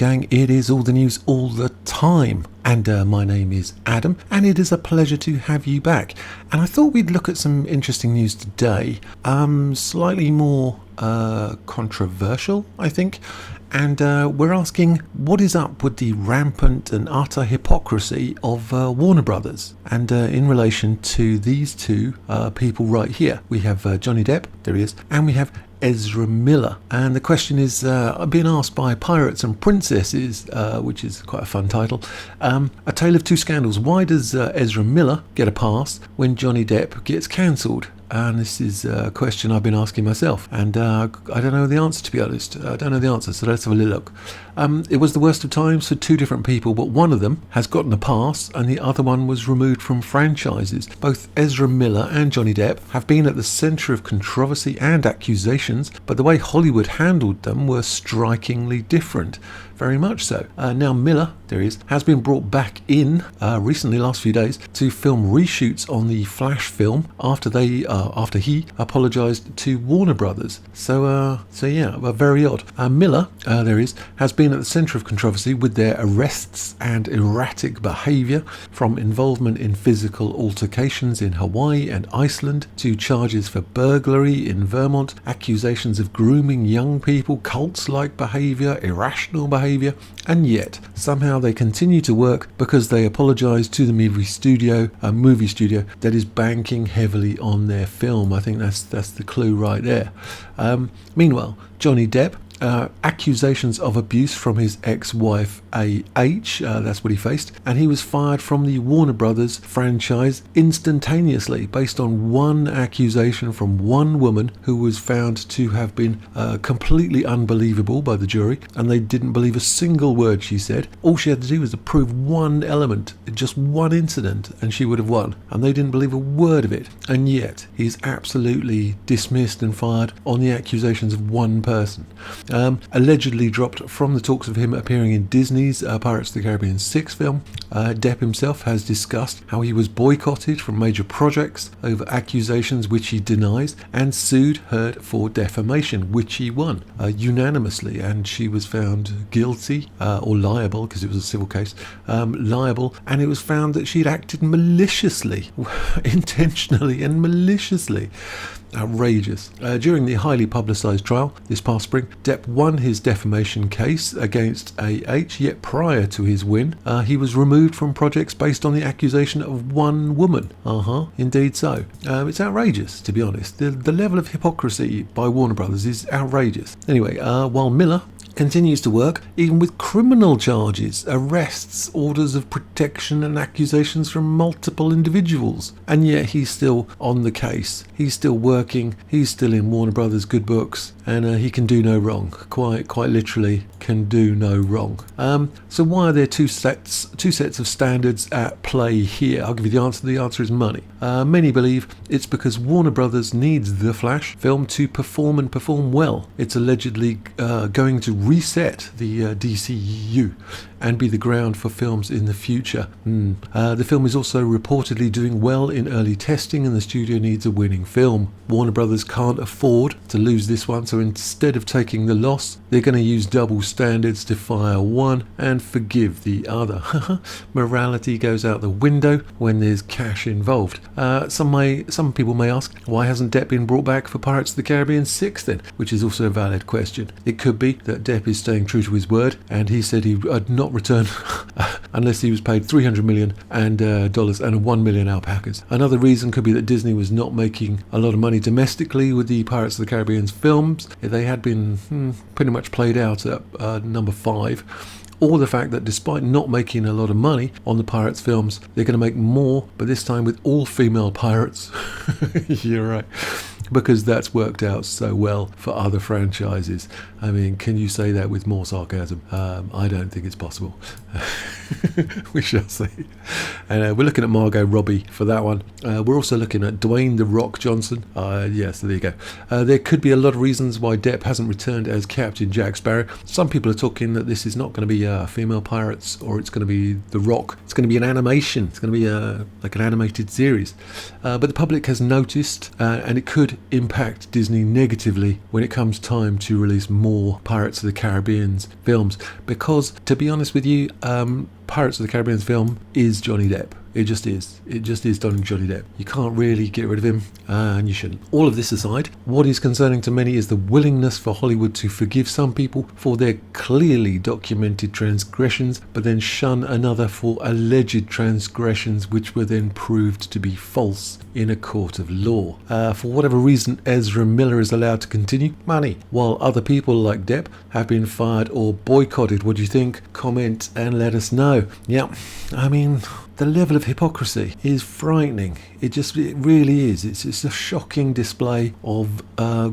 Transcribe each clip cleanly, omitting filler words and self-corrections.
gang, it is all the news all the time. And my name is Adam, and it is a pleasure to have you back. And I thought we'd look at some interesting news today, slightly more controversial, I think. And we're asking, what is up with the rampant and utter hypocrisy of Warner Brothers? And in relation to these two people right here, we have Johnny Depp, there he is, and we have Ezra Miller. And the question is, I've been asked by Pirates and Princesses, which is quite a fun title, A Tale of Two Scandals. Why does Ezra Miller get a pass when Johnny Depp gets cancelled? And this is a question I've been asking myself, and I don't know the answer, to be honest. I don't know the answer, so let's have a little look. It was the worst of times for two different people, but one of them has gotten a pass and the other one was removed from franchises. Both Ezra Miller and Johnny Depp have been at the centre of controversy and accusations, but the way Hollywood handled them were strikingly different. Very much so. Now Miller, there he is, has been brought back in recently, last few days, to film reshoots on the Flash film after he apologised to Warner Brothers. So yeah, very odd. Miller, there he is, has been at the centre of controversy with their arrests and erratic behaviour, from involvement in physical altercations in Hawaii and Iceland to charges for burglary in Vermont, accusations of grooming young people, cults-like behaviour, irrational behaviour, and yet somehow they continue to work because they apologise to the movie studio, a movie studio that is banking heavily on their film. I think that's the clue right there. Meanwhile, Johnny Depp, accusations of abuse from his ex-wife A.H., that's what he faced, and he was fired from the Warner Brothers franchise instantaneously based on one accusation from one woman who was found to have been completely unbelievable by the jury, and they didn't believe a single word she said. All she had to do was to prove one element, just one incident, and she would have won, and they didn't believe a word of it. And yet he's absolutely dismissed and fired on the accusations of one person. Allegedly dropped from the talks of him appearing in Disney's Pirates of the Caribbean 6 film. Depp himself has discussed how he was boycotted from major projects over accusations which he denies, and sued Heard for defamation, which he won unanimously, and she was found guilty or liable, because it was a civil case, liable, and it was found that she'd acted maliciously, intentionally and maliciously. Outrageous. During the highly publicised trial this past spring, Depp won his defamation case against A.H., yet prior to his win, he was removed from projects based on the accusation of one woman. Indeed so. It's outrageous, to be honest. The level of hypocrisy by Warner Brothers is outrageous. Anyway, while Miller continues to work, even with criminal charges, arrests, orders of protection and accusations from multiple individuals. And yet he's still on the case. He's still working. He's still in Warner Brothers' good books, and he can do no wrong. Quite literally can do no wrong. So why are there two sets of standards at play here? I'll give you the answer. The answer is money. Many believe it's because Warner Brothers needs the Flash film to perform well. It's allegedly going to reset the DCU and be the ground for films in the future. The film is also reportedly doing well in early testing, and the studio needs a winning film. Warner Brothers can't afford to lose this one, so instead of taking the loss, they're going to use double standards to fire one and forgive the other. Morality goes out the window when there's cash involved. Some people may ask, why hasn't Depp been brought back for Pirates of the Caribbean 6 then? Which is also a valid question. It could be that Depp is staying true to his word, and he said he would not return unless he was paid $300 million and $1 million alpacas. Another reason could be that Disney was not making a lot of money domestically with the Pirates of the Caribbean films. They had been pretty much played out at number 5. Or the fact that despite not making a lot of money on the Pirates films, they're going to make more, but this time with all female pirates. You're right. Because that's worked out so well for other franchises. I mean, can you say that with more sarcasm? I don't think it's possible. We shall see. And we're looking at Margot Robbie for that one. We're also looking at Dwayne "The Rock" Johnson. Yes, there you go. There could be a lot of reasons why Depp hasn't returned as Captain Jack Sparrow. Some people are talking that this is not going to be female pirates, or it's going to be The Rock. It's going to be an animation. It's going to be like an animated series. But the public has noticed, and it could impact Disney negatively when it comes time to release more more Pirates of the Caribbean films, because to be honest with you, Pirates of the Caribbean film is Johnny Depp. It just is. It just is Johnny Depp. You can't really get rid of him, and you shouldn't. All of this aside, what is concerning to many is the willingness for Hollywood to forgive some people for their clearly documented transgressions, but then shun another for alleged transgressions which were then proved to be false in a court of law. For whatever reason, Ezra Miller is allowed to continue. Money. While other people like Depp have been fired or boycotted. What do you think? Comment and let us know. Yeah, I mean, the level of hypocrisy is frightening. It really is. It's a shocking display of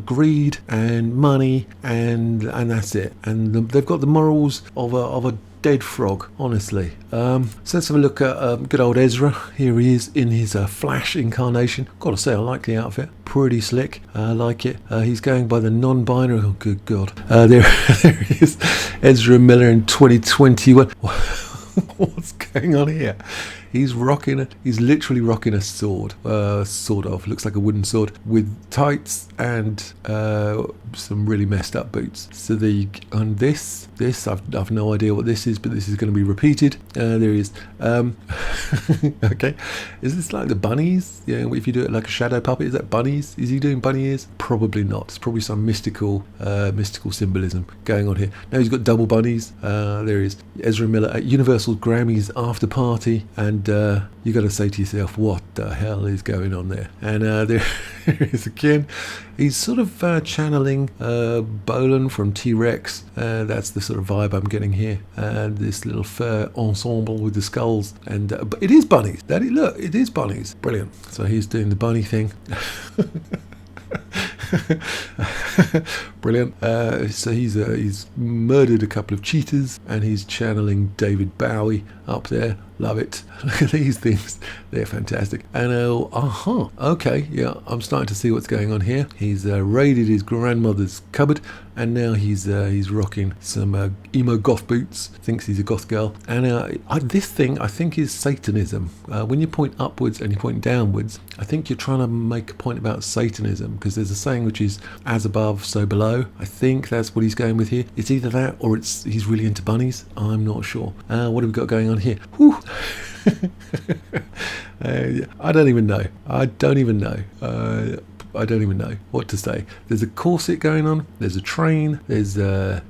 greed and money, and that's it. And they've got the morals of a dead frog, honestly. So let's have a look at good old Ezra. Here he is in his Flash incarnation. Gotta say, I like the outfit. Pretty slick. I like it. He's going by the non-binary. Oh, good God. There he is. Ezra Miller in 2021. What's going on here? He's literally rocking a sword, sort of. Looks like a wooden sword with tights and some really messed up boots. So this I've no idea what this is, but this is going to be repeated. There he is. Okay, is this like the bunnies? Yeah, if you do it like a shadow puppet, is that bunnies? Is he doing bunny ears? Probably not. It's probably some mystical symbolism going on here. Now he's got double bunnies. There he is. Ezra Miller at Universal's Grammys after party, and you got to say to yourself, what the hell is going on there? And there he is again. He's sort of channeling Bolan from T-Rex. That's the sort of vibe I'm getting here. And this little fur ensemble with the skulls. And but it is bunnies. Look, it is bunnies. Brilliant. So he's doing the bunny thing. Brilliant. So he's murdered a couple of cheetahs, and he's channeling David Bowie up there. Love it. Look at these things. They're fantastic. And okay, yeah, I'm starting to see what's going on here. He's raided his grandmother's cupboard, and now he's rocking some emo goth boots. Thinks he's a goth girl. And this thing, I think, is Satanism. When you point upwards and you point downwards, I think you're trying to make a point about Satanism, because there's a saying which is as above, so below. I think that's what he's going with here. It's either that or he's really into bunnies. I'm not sure. What have we got going on here? Whew. I don't even know. I don't even know what to say. There's a corset going on. There's a train. There's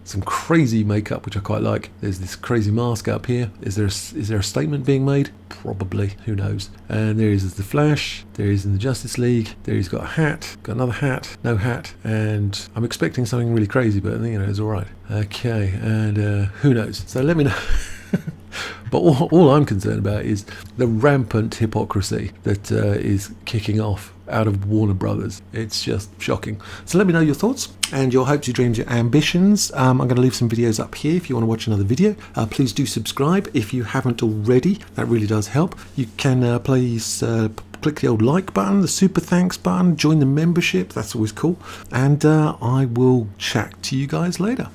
some crazy makeup, which I quite like. There's this crazy mask up here. Is there a statement being made? Probably. Who knows? And there he is the Flash. There he is in the Justice League. There he's got a hat. Got another hat. No hat. And I'm expecting something really crazy, but it's all right. Okay. And who knows? So let me know. But all I'm concerned about is the rampant hypocrisy that is kicking off out of Warner Brothers. It's just shocking. So let me know your thoughts and your hopes, your dreams, your ambitions. I'm going to leave some videos up here if you want to watch another video. Please do subscribe if you haven't already. That really does help. You can please click the old like button, the super thanks button, join the membership. That's always cool. And I will chat to you guys later.